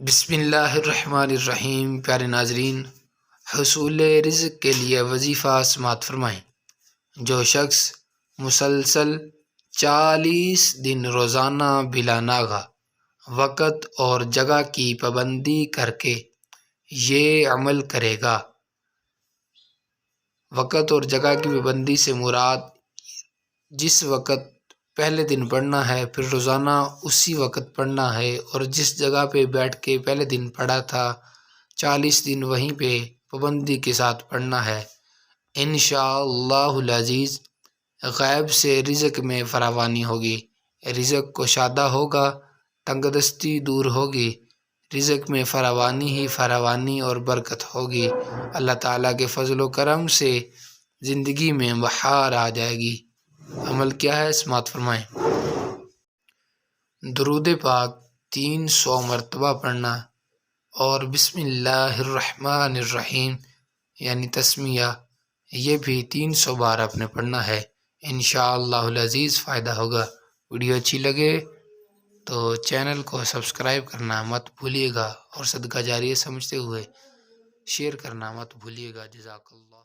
بسم اللہ الرحمن الرحیم۔ پیارے ناظرین، حصول رزق کے لیے وظیفہ سماعت فرمائیں۔ جو شخص مسلسل 40 دن روزانہ بلا ناغہ وقت اور جگہ کی پابندی کر کے یہ عمل کرے گا۔ وقت اور جگہ کی پابندی سے مراد جس وقت پہلے دن پڑھنا ہے پھر روزانہ اسی وقت پڑھنا ہے، اور جس جگہ پہ بیٹھ کے پہلے دن پڑھا تھا 40 دن وہیں پہ پابندی کے ساتھ پڑھنا ہے۔ انشاءاللہ العزیز غیب سے رزق میں فراوانی ہوگی، رزق کشادہ ہوگا، تنگ دستی دور ہوگی، رزق میں فراوانی ہی فراوانی اور برکت ہوگی۔ اللہ تعالیٰ کے فضل و کرم سے زندگی میں بہار آ جائے گی۔ عمل کیا ہے؟ سماعت فرمائیں۔ درود پاک 300 مرتبہ پڑھنا اور بسم اللہ الرحمن الرحیم یعنی تسمیہ یہ بھی 300 بار آپ نے پڑھنا ہے۔ انشاءاللہ العزیز فائدہ ہوگا۔ ویڈیو اچھی لگے تو چینل کو سبسکرائب کرنا مت بھولیے گا، اور صدقہ جاریہ سمجھتے ہوئے شیئر کرنا مت بھولیے گا۔ جزاک اللہ۔